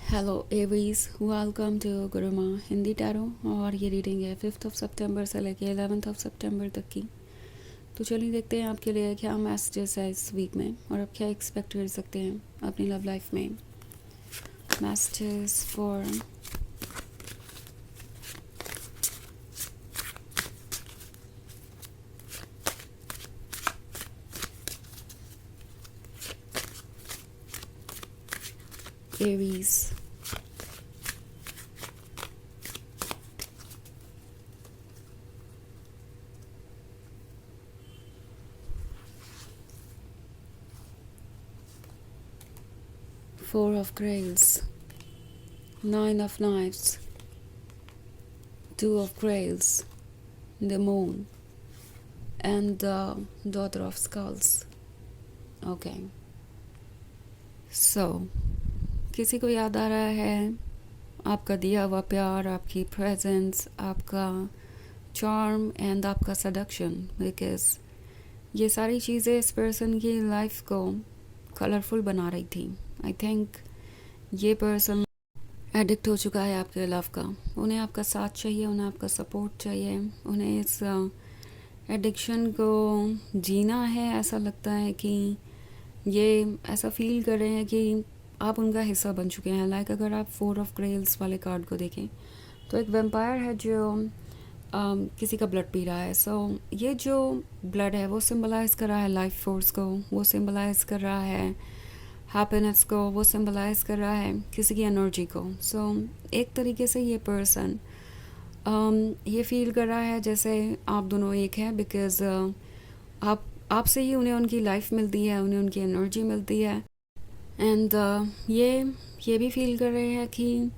Hello एवीज, welcome to Guruma Hindi tarot. और ये रीडिंग है 5 सितंबर से लेके 11 सितंबर तक की। तो चलिए देखते हैं आपके लिए क्या मैसेजेस है इस वीक में और आप क्या एक्सपेक्ट कर सकते हैं अपनी लव लाइफ में। Messages for aves. 4 of Grails, 9 of Knives, 2 of Grails, the Moon and the Daughter of Skulls. Okay. So, किसी को याद आ रहा है आपका दिया हुआ प्यार, आपकी प्रेजेंस, आपका चार्म एंड आपका सडक्शन, बिकॉज ये सारी चीज़ें इस पर्सन की लाइफ को कलरफुल बना रही थी। आई थिंक ये पर्सन एडिक्ट हो चुका है आपके लव का। उन्हें आपका साथ चाहिए, उन्हें आपका सपोर्ट चाहिए, उन्हें इस एडिक्शन को जीना है। ऐसा लगता है कि ये ऐसा फील कर रहे हैं कि आप उनका हिस्सा बन चुके हैं। लाइक अगर आप 4 ऑफ ग्रेल्स वाले कार्ड को देखें तो एक वेम्पायर है जो किसी का ब्लड पी रहा है। सो ये जो ब्लड है वो सिंबलाइज कर रहा है लाइफ फोर्स को, वो सिंबलाइज कर रहा है हैप्पीनेस को, वो सिंबलाइज कर रहा है किसी की एनर्जी को। सो एक तरीके से ये पर्सन ये फील कर रहा है जैसे आप दोनों एक हैं, बिकॉज आपसे ही उन्हें उनकी लाइफ मिलती है, उन्हें उनकी एनर्जी मिलती है। एंड ये भी फील कर रहे हैं कि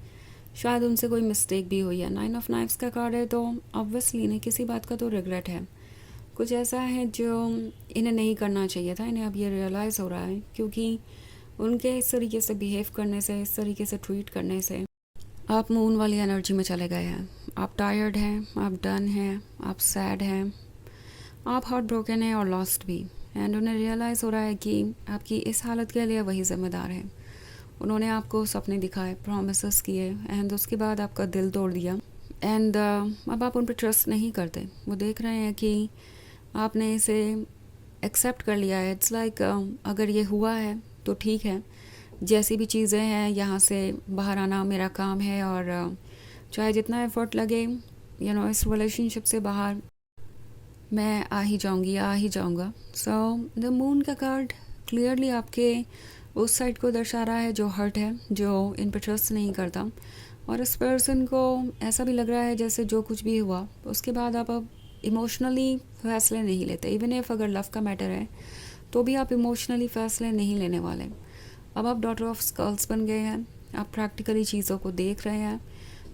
शायद उनसे कोई मिस्टेक भी हुई है। 9 ऑफ नाइफ्स का कार्ड है तो ऑब्वियसली इन्हें किसी बात का तो रिग्रेट है। कुछ ऐसा है जो इन्हें नहीं करना चाहिए था, इन्हें अब ये रियलाइज़ हो रहा है, क्योंकि उनके इस तरीके से बिहेव करने से, इस तरीके से ट्रीट करने से आप मून वाली एनर्जी में चले गए हैं। आप टायर्ड हैं, आप डन हैं, आप सैड हैं, आप हार्ट ब्रोकन हैं और लॉस्ट भी। एंड उन्हें रियलाइज़ हो रहा है कि आपकी इस हालत के लिए वही ज़िम्मेदार है। उन्होंने आपको सपने दिखाए, प्रॉमिसेस किए एंड उसके बाद आपका दिल तोड़ दिया। एंड अब आप उन पर ट्रस्ट नहीं करते। वो देख रहे हैं कि आपने इसे एक्सेप्ट कर लिया है। इट्स लाइक अगर ये हुआ है तो ठीक है, जैसी भी चीज़ें हैं यहाँ से बाहर आना मेरा काम है और चाहे जितना एफर्ट लगे इस रिलेशनशिप से बाहर मैं आ ही जाऊँगी, आ ही जाऊँगा। सो द मून का कार्ड क्लियरली आपके उस साइड को दर्शा रहा है जो हर्ट है, जो इन पर ट्रस्ट नहीं करता। और इस पर्सन को ऐसा भी लग रहा है जैसे जो कुछ भी हुआ उसके बाद आप अब इमोशनली फैसले नहीं लेते। इवन इफ अगर लव का मैटर है तो भी आप इमोशनली फ़ैसले नहीं लेने वाले। अब आप डॉटर ऑफ स्कल्स बन गए हैं, आप प्रैक्टिकली चीज़ों को देख रहे हैं,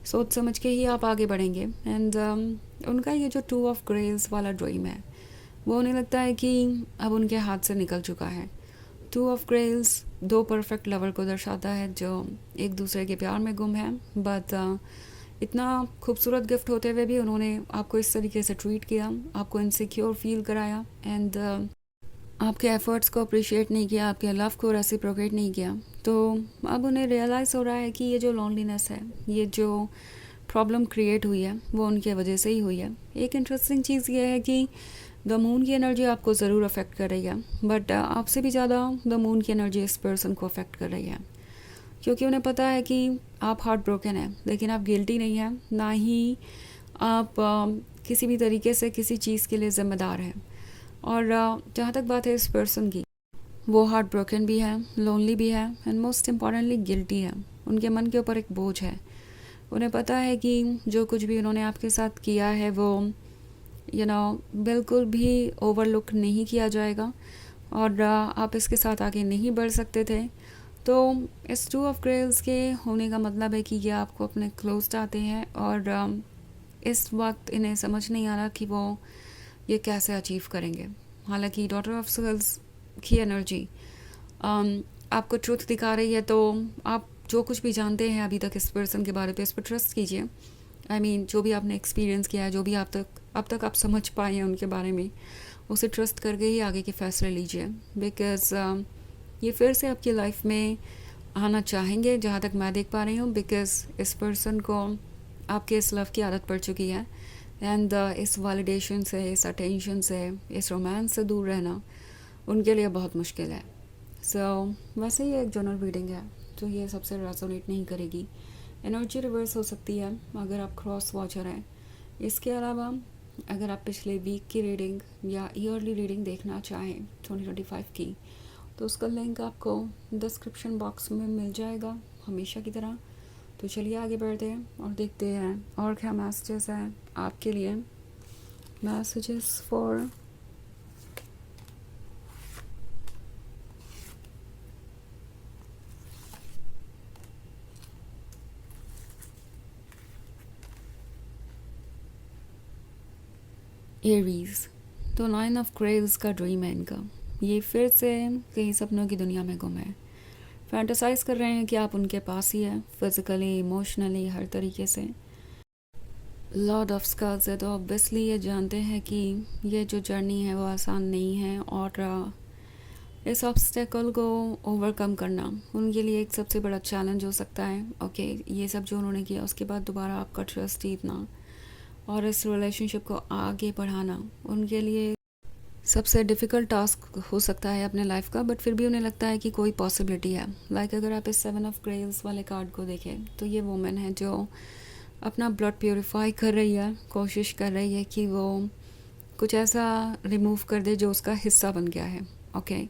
सोच समझ के ही आप आगे बढ़ेंगे। एंड उनका ये जो 2 ऑफ ग्रेल्स वाला ड्रीम है वो उन्हें लगता है कि अब उनके हाथ से निकल चुका है। 2 ऑफ ग्रेल्स 2 परफेक्ट लवर को दर्शाता है जो एक दूसरे के प्यार में गुम है। बट इतना खूबसूरत गिफ्ट होते हुए भी उन्होंने आपको इस तरीके से ट्रीट किया, आपको इनसिक्योर फील कराया एंड आपके एफ़र्ट्स को अप्रिशिएट नहीं किया, आपके लव को रेसिप्रोकेट नहीं किया। तो अब उन्हें रियलाइज़ हो रहा है कि ये जो लॉनलीनेस है, ये जो प्रॉब्लम क्रिएट हुई है वो उनके वजह से ही हुई है। एक इंटरेस्टिंग चीज़ ये है कि द मून की एनर्जी आपको ज़रूर अफेक्ट कर रही है, बट आपसे भी ज़्यादा द मून की एनर्जी इस पर्सन को अफेक्ट कर रही है, क्योंकि उन्हें पता है कि आप हार्ट ब्रोकन हैं, लेकिन आप गिल्टी नहीं हैं, ना ही आप किसी भी तरीके से किसी चीज़ के लिए ज़िम्मेदार हैं। और जहाँ तक बात है इस पर्सन की, वो हार्ट ब्रोकन भी है, लोनली भी है एंड मोस्ट इम्पॉर्टेंटली गिल्टी है। उनके मन के ऊपर एक बोझ है। उन्हें पता है कि जो कुछ भी उन्होंने आपके साथ किया है वो बिल्कुल भी ओवरलुक नहीं किया जाएगा और आप इसके साथ आगे नहीं बढ़ सकते थे। तो इस 2 ऑफ ग्रेल्स के होने का मतलब है कि ये आपको अपने क्लोज चाहते हैं और इस वक्त इन्हें समझ नहीं आ रहा कि वो ये कैसे अचीव करेंगे। हालांकि डॉटर ऑफ स्कल्स की एनर्जी आपको ट्रुथ दिखा रही है, तो आप जो कुछ भी जानते हैं अभी तक इस पर्सन के बारे में, इस पर ट्रस्ट कीजिए। आई मीन जो भी आपने एक्सपीरियंस किया है, जो भी अब तक आप समझ पाए हैं उनके बारे में, उसे ट्रस्ट करके ही आगे के फैसले लीजिए। बिकॉज़ ये फिर से आपकी लाइफ में आना चाहेंगे, जहाँ तक मैं देख पा रही हूँ, बिकॉज़ इस पर्सन को आपके इस लव की आदत पड़ चुकी है एंड इस वैलिडेशन से, इस अटेंशन से, इस रोमांस से दूर रहना उनके लिए बहुत मुश्किल है। वैसे ही एक जनरल रीडिंग है, तो ये सबसे रेजोनेट नहीं करेगी। एनर्जी रिवर्स हो सकती है अगर आप क्रॉस वॉचर हैं। इसके अलावा अगर आप पिछले वीक की रीडिंग या ईयरली रीडिंग देखना चाहें 2025 की, तो उसका लिंक आपको डिस्क्रिप्शन बॉक्स में मिल जाएगा हमेशा की तरह। तो चलिए आगे बढ़ते हैं और देखते हैं और क्या मैसेजेस हैं आपके लिए। Messages for Aries. तो 9 ऑफ क्रेल्स का ड्रीम है इनका। ये फिर से कहीं सपनों की दुनिया में गुम है। फैंटेसाइज कर रहे हैं कि आप उनके पास ही है, फिजिकली, इमोशनली, हर तरीके से। लॉर्ड ऑफ स्कल्स है, तो ऑब्वियसली ये जानते हैं कि ये जो जर्नी है वो आसान नहीं है और इस ऑब्स्टेकल को ओवरकम करना उनके लिए एक सबसे बड़ा चैलेंज हो सकता है। ओके, ये सब जो उन्होंने किया उसके बाद दोबारा आपका ट्रस्ट जीतना और इस रिलेशनशिप को आगे बढ़ाना उनके लिए सबसे डिफ़िकल्ट टास्क हो सकता है अपने लाइफ का, बट फिर भी उन्हें लगता है कि कोई पॉसिबिलिटी है। अगर आप इस 7 ऑफ ग्रेव्स वाले कार्ड को देखें, तो ये वुमेन है जो अपना ब्लड प्योरीफाई कर रही है, कोशिश कर रही है कि वो कुछ ऐसा रिमूव कर दे जो उसका हिस्सा बन गया है। ओके,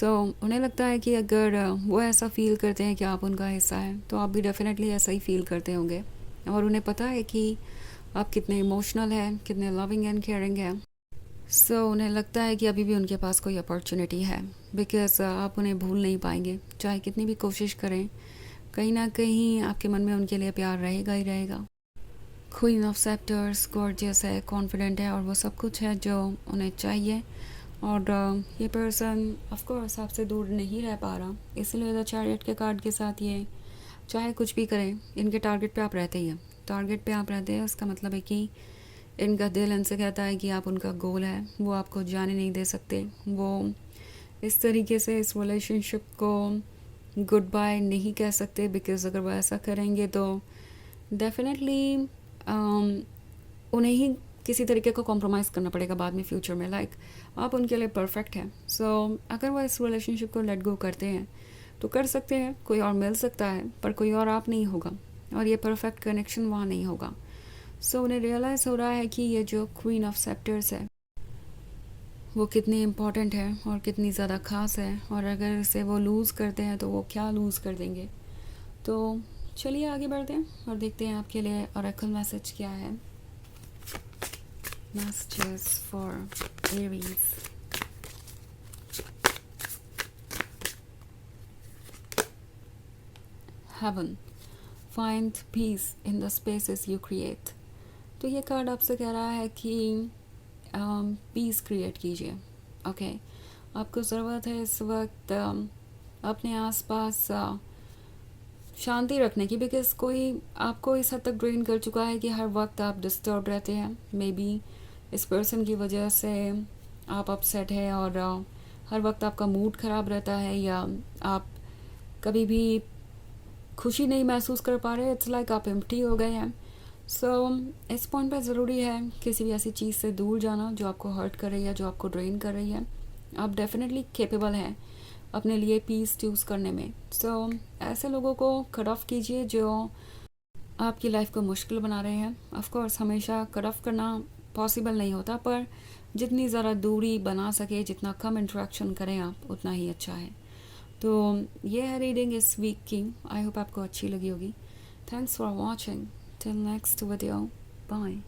उन्हें लगता है कि अगर वो ऐसा फील करते हैं कि आप उनका हिस्सा है, तो आप भी डेफिनेटली ऐसा ही फील करते होंगे। और उन्हें पता है कि आप कितने इमोशनल हैं, कितने लविंग एंड केयरिंग हैं। उन्हें लगता है कि अभी भी उनके पास कोई अपॉर्चुनिटी है, बिकॉज आप उन्हें भूल नहीं पाएंगे, चाहे कितनी भी कोशिश करें। कहीं ना कहीं आपके मन में उनके लिए प्यार रहेगा ही रहेगा। क्वीन ऑफ सेप्टर्स गॉर्जियस है, कॉन्फिडेंट है और वो सब कुछ है जो उन्हें चाहिए। और ये पर्सन ऑफ कोर्स आपसे दूर नहीं रह पा रहा, इसलिए द चैरियट के कार्ड के साथ ये चाहे कुछ भी करें, इनके टारगेट पे आप रहते ही हैं। टारगेट पे आप रहते हैं, उसका मतलब है कि इनका दिल इनसे कहता है कि आप उनका गोल है, वो आपको जाने नहीं दे सकते। वो इस तरीके से इस रिलेशनशिप को गुड बाय नहीं कह सकते, बिकॉज़ अगर वो ऐसा करेंगे तो डेफिनेटली उन्हें ही किसी तरीके का कॉम्प्रोमाइज़ करना पड़ेगा बाद में फ्यूचर में। आप उनके लिए परफेक्ट हैं। अगर वो इस रिलेशनशिप को लेट गो करते हैं तो कर सकते हैं, कोई और मिल सकता है, पर कोई और आप नहीं होगा और ये परफेक्ट कनेक्शन वहाँ नहीं होगा। उन्हें रियलाइज़ हो रहा है कि ये जो क्वीन ऑफ सेप्टर्स है वो कितनी इम्पॉर्टेंट है और कितनी ज़्यादा ख़ास है, और अगर इसे वो लूज़ करते हैं तो वो क्या लूज़ कर देंगे। तो चलिए आगे बढ़ते हैं और देखते हैं आपके लिए ऑरेकल मैसेज क्या है। Messages for Aries. Heaven, find peace in the spaces you create. तो ये कार्ड आपसे कह रहा है कि पीस क्रिएट कीजिए। ओके, आपको ज़रूरत है इस वक्त अपने आसपास शांति रखने की, बिकॉज़ कोई आपको इस हद तक ड्रेन कर चुका है कि हर वक्त आप डिस्टर्ब रहते हैं। मे बी इस पर्सन की वजह से आप अपसेट है और हर वक्त आपका मूड ख़राब रहता है, या आप कभी भी खुशी नहीं महसूस कर पा रहे। इट्स लाइक आप एम्प्टी हो गए हैं। इस पॉइंट पर ज़रूरी है किसी भी ऐसी चीज़ से दूर जाना जो आपको हर्ट कर रही है, जो आपको ड्रेन कर रही है। आप डेफिनेटली कैपेबल हैं अपने लिए पीस चूज़ करने में। ऐसे लोगों को कट ऑफ कीजिए जो आपकी लाइफ को मुश्किल बना रहे हैं। ऑफ कोर्स हमेशा कट ऑफ करना पॉसिबल नहीं होता, पर जितनी ज़रा दूरी बना सके, जितना कम इंटरेक्शन करें आप, उतना ही अच्छा है। तो ये है रीडिंग इस वीक की। आई होप आपको अच्छी लगी होगी। Thanks for watching. Till next video, bye.